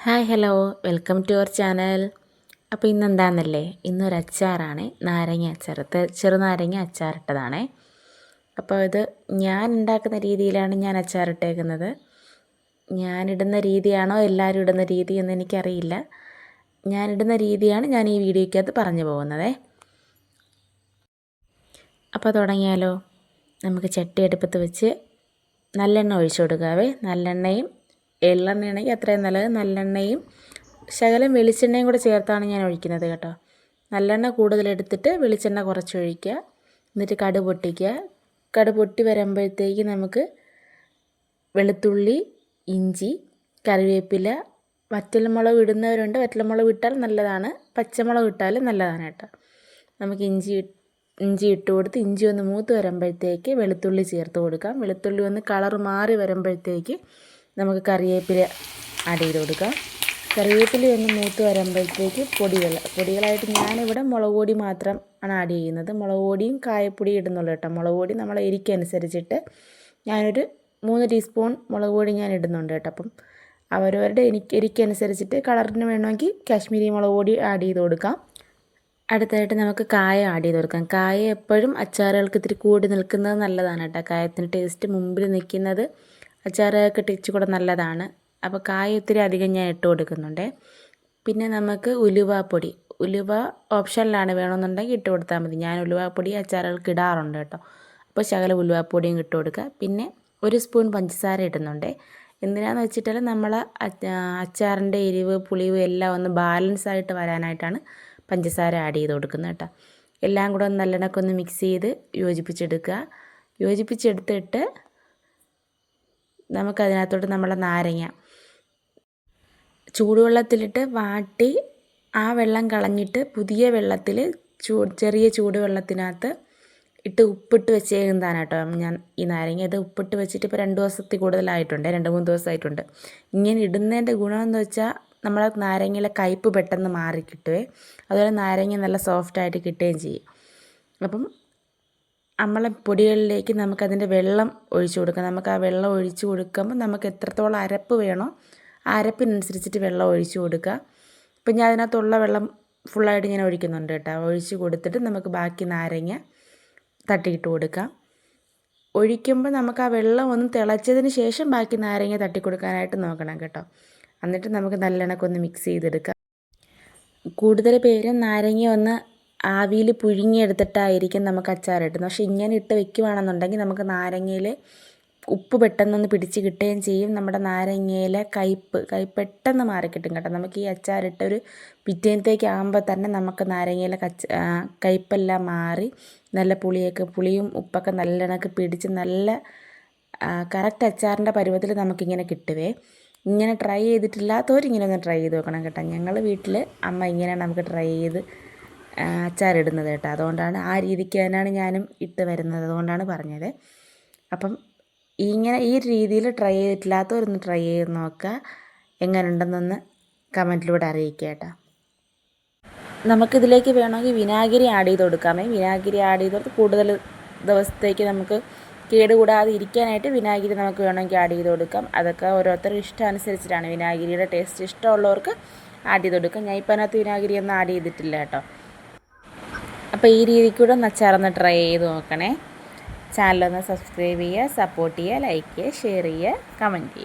Hi hello welcome to our channel. അപ്പോൾ ഇന്നെന്താണെന്നല്ലേ, ഇന്നൊരു അച്ചാറാണ്, നാരങ്ങ അച്ചാർ, ചെറുനാരങ്ങ അച്ചാറിട്ടതാണേ. അപ്പോൾ ഇത് ഞാൻ ഉണ്ടാക്കുന്ന രീതിയിലാണ് ഞാൻ അച്ചാറിട്ടേക്കുന്നത്. ഞാനിടുന്ന രീതിയാണോ എല്ലാവരും ഇടുന്ന രീതി എന്ന് എനിക്കറിയില്ല. ഞാനിടുന്ന രീതിയാണ് ഞാൻ ഈ വീഡിയോയ്ക്കകത്ത് പറഞ്ഞു പോകുന്നത്. അപ്പോൾ തുടങ്ങിയാലോ. നമുക്ക് ചട്ടി അടുപ്പത്ത് വെച്ച് നല്ലെണ്ണ ഒഴിച്ചു കൊടുക്കാവേ. നല്ലെണ്ണയും എള്ളെണ്ണയാണെങ്കിൽ അത്രയും നല്ലത്. നല്ലെണ്ണയും ശകലം വെളിച്ചെണ്ണയും കൂടെ ചേർത്താണ് ഞാൻ ഒഴിക്കുന്നത് കേട്ടോ. നല്ലെണ്ണ കൂടുതലെടുത്തിട്ട് വെളിച്ചെണ്ണ കുറച്ചൊഴിക്കുക. എന്നിട്ട് കടുക് പൊട്ടിക്കുക. കടുക് പൊട്ടി വരുമ്പോഴത്തേക്ക് നമുക്ക് വെളുത്തുള്ളി, ഇഞ്ചി, കറിവേപ്പില, വറ്റൽമുളക് ഇടുന്നവരുണ്ട്. വറ്റൽമുളക് ഇട്ടാൽ നല്ലതാണ്, പച്ചമുളക് ഇട്ടാലും നല്ലതാണ് കേട്ടോ. നമുക്ക് ഇഞ്ചി ഇട്ട് കൊടുത്ത് ഇഞ്ചി ഒന്ന് മൂത്ത് വരുമ്പോഴത്തേക്ക് വെളുത്തുള്ളി ചേർത്ത് കൊടുക്കാം. വെളുത്തുള്ളി ഒന്ന് കളർ മാറി വരുമ്പോഴത്തേക്ക് നമുക്ക് കറിവേപ്പില ആഡ് ചെയ്ത് കൊടുക്കാം. കറിവേപ്പില ഒന്ന് മൂത്ത് വരുമ്പോഴത്തേക്ക് പൊടികളായിട്ട് ഞാനിവിടെ മുളക് പൊടി മാത്രം ആണ് ആഡ് ചെയ്യുന്നത്. മുളക് പൊടിയും കായപ്പൊടിയും ഇടുന്നുള്ളൂ കേട്ടോ. മുളക് പൊടി നമ്മളെ എരിക്കനുസരിച്ചിട്ട് ഞാനൊരു 3 ടീസ്പൂൺ മുളക് പൊടി ഞാൻ ഇടുന്നുണ്ട് കേട്ടോ. അപ്പം അവരവരുടെ എരിക്കനുസരിച്ചിട്ട് കളറിന് വേണമെങ്കിൽ കാശ്മീരി മുളക് പൊടി ആഡ് ചെയ്ത് കൊടുക്കാം. അടുത്തായിട്ട് നമുക്ക് കായം ആഡ് ചെയ്ത് കൊടുക്കാം. കായം എപ്പോഴും അച്ചാറുകൾക്ക് ഇത്തിരി കൂടി നിൽക്കുന്നത് നല്ലതാണ് കേട്ടോ. കായത്തിന് ടേസ്റ്റ് മുമ്പിൽ നിൽക്കുന്നത് അച്ചാറുകൾക്ക് ഇച്ചിരി കൂടെ നല്ലതാണ്. അപ്പോൾ കായം ഇത്തിരി അധികം ഞാൻ ഇട്ട് കൊടുക്കുന്നുണ്ട്. പിന്നെ നമുക്ക് ഉലുവാപ്പൊടി, ഉലുവ ഓപ്ഷനിലാണ്, വേണമെന്നുണ്ടെങ്കിൽ ഇട്ട് കൊടുത്താൽ മതി. ഞാൻ ഉലുവാപ്പൊടി അച്ചാറുകൾക്ക് ഇടാറുണ്ട് കേട്ടോ. അപ്പോൾ ശകലം ഉലുവാപ്പൊടിയും ഇട്ട് കൊടുക്കുക. പിന്നെ 1 സ്പൂൺ പഞ്ചസാര ഇടുന്നുണ്ട്. എന്തിനാന്ന് വെച്ചിട്ടാൽ നമ്മൾ അച്ചാറിൻ്റെ എരിവ് പുളിവ് എല്ലാം ഒന്ന് ബാലൻസ് ആയിട്ട് വരാനായിട്ടാണ് പഞ്ചസാര ആഡ് ചെയ്ത് കൊടുക്കുന്നത് കേട്ടോ. എല്ലാം കൂടെ ഒന്ന് നല്ലെണ്ണക്കൊന്ന് മിക്സ് ചെയ്ത് യോജിപ്പിച്ചെടുക്കുക. യോജിപ്പിച്ചെടുത്തിട്ട് നമുക്കതിനകത്തോട്ട് നമ്മളെ നാരങ്ങ ചൂടുവെള്ളത്തിലിട്ട് വാട്ടി ആ വെള്ളം കളഞ്ഞിട്ട് പുതിയ വെള്ളത്തിൽ ചെറിയ ചൂടുവെള്ളത്തിനകത്ത് ഇട്ട് ഉപ്പിട്ട് വെച്ചേക്കുന്നതാണ് കേട്ടോ ഞാൻ ഈ നാരങ്ങ. ഇത് ഉപ്പിട്ട് വെച്ചിട്ട് ഇപ്പോൾ 2 ദിവസത്തിൽ കൂടുതലായിട്ടുണ്ട്, 2-3 ദിവസമായിട്ടുണ്ട്. ഇങ്ങനെ ഇടുന്നതിൻ്റെ ഗുണമെന്ന് വെച്ചാൽ നമ്മളെ നാരങ്ങയിലെ കയ്പ്പ് പെട്ടെന്ന് മാറി കിട്ടുവേ. അതുപോലെ നാരങ്ങ നല്ല സോഫ്റ്റായിട്ട് കിട്ടുകയും ചെയ്യും. അപ്പം നമ്മളെ പൊടികളിലേക്ക് നമുക്കതിൻ്റെ വെള്ളം ഒഴിച്ചു കൊടുക്കാം. നമുക്ക് ആ വെള്ളം ഒഴിച്ച് കൊടുക്കുമ്പോൾ നമുക്ക് എത്രത്തോളം അരപ്പ് വേണോ ആ അരപ്പിനനുസരിച്ചിട്ട് വെള്ളം ഒഴിച്ചു കൊടുക്കുക. ഇപ്പം ഞാൻ അതിനകത്തുള്ള വെള്ളം ഫുള്ളായിട്ട് ഞാൻ ഒഴിക്കുന്നുണ്ട് കേട്ടോ. ഒഴിച്ച് കൊടുത്തിട്ട് നമുക്ക് ബാക്കി നാരങ്ങ തട്ടിയിട്ട് കൊടുക്കാം. ഒഴിക്കുമ്പോൾ നമുക്ക് ആ വെള്ളം ഒന്ന് തിളച്ചതിന് ശേഷം ബാക്കി നാരങ്ങ തട്ടി കൊടുക്കാനായിട്ട് നോക്കണം കേട്ടോ. എന്നിട്ട് നമുക്ക് നല്ലെണ്ണക്കൊന്ന് മിക്സ് ചെയ്തെടുക്കാം. കൂടുതൽ പേരും നാരങ്ങ ഒന്ന് ആവിയിൽ പുഴുങ്ങിയെടുത്തിട്ടായിരിക്കും നമുക്ക് അച്ചാറിടുന്നത്. പക്ഷേ ഇങ്ങനെ ഇട്ട് വെക്കുകയാണെന്നുണ്ടെങ്കിൽ നമുക്ക് നാരങ്ങയിൽ ഉപ്പ് പെട്ടെന്നൊന്ന് പിടിച്ച് കിട്ടുകയും ചെയ്യും. നമ്മുടെ നാരങ്ങയിലെ കയ്പ്പ് പെട്ടെന്ന് മാറിക്കിട്ടും കേട്ടോ. നമുക്ക് ഈ അച്ചാറിട്ട് ഒരു പിറ്റേന്നത്തേക്ക് ആകുമ്പോൾ തന്നെ നമുക്ക് നാരങ്ങയിലെ കയ്പ്പെല്ലാം മാറി നല്ല പുളിയും ഉപ്പൊക്കെ നല്ലെണ്ണക്ക് പിടിച്ച് നല്ല കറക്റ്റ് അച്ചാറിൻ്റെ പരുവത്തിൽ നമുക്കിങ്ങനെ കിട്ടുവേ. ഇങ്ങനെ ട്രൈ ചെയ്തിട്ടില്ലാത്തവരിങ്ങനെ ഒന്ന് ട്രൈ ചെയ്ത് നോക്കണം കേട്ടോ. ഞങ്ങൾ വീട്ടിൽ അമ്മ ഇങ്ങനെയാണ് നമുക്ക് ട്രൈ ചെയ്ത് അച്ചാറിടുന്നത് കേട്ടോ. അതുകൊണ്ടാണ് ആ രീതിക്ക് തന്നെയാണ് ഞാനും ഇട്ട് വരുന്നത്, അതുകൊണ്ടാണ് പറഞ്ഞത്. അപ്പം ഇങ്ങനെ ഈ രീതിയിൽ ട്രൈ ചെയ്തിട്ടില്ലാത്തവരൊന്ന് ട്രൈ ചെയ്ത് നോക്കുക. എങ്ങനെ ഉണ്ടെന്നൊന്ന് കമൻറ്റിലൂടെ അറിയിക്കുക കേട്ടോ. നമുക്കിതിലേക്ക് വേണമെങ്കിൽ വിനാഗിരി ആഡ് ചെയ്ത് കൊടുക്കാമേ. വിനാഗിരി ആഡ് ചെയ്ത് കൂടുതൽ ദിവസത്തേക്ക് നമുക്ക് കേടുകൂടാതെ ഇരിക്കാനായിട്ട് വിനാഗിരി നമുക്ക് വേണമെങ്കിൽ ആഡ് ചെയ്ത് കൊടുക്കാം. അതൊക്കെ ഓരോരുത്തരുടെ ഇഷ്ടം അനുസരിച്ചിട്ടാണ്. വിനാഗിരിയുടെ ടേസ്റ്റ് ഇഷ്ടമുള്ളവർക്ക് ആഡ് ചെയ്ത് കൊടുക്കാം. ഞാൻ ഇപ്പോൾ അതിനകത്ത് വിനാഗിരി ഒന്നും ആഡ് ചെയ്തിട്ടില്ല കേട്ടോ. അപ്പോൾ ഈ രീതിക്കൂടെ ഒന്ന് അച്ചാറൊന്ന് ട്രൈ ചെയ്ത് നോക്കണേ. ചാനലൊന്ന് സബ്സ്ക്രൈബ് ചെയ്യുക, സപ്പോർട്ട് ചെയ്യുക, ലൈക്ക് ചെയ്യുക, ഷെയർ ചെയ്യുക, കമൻറ്റ് ചെയ്യുക.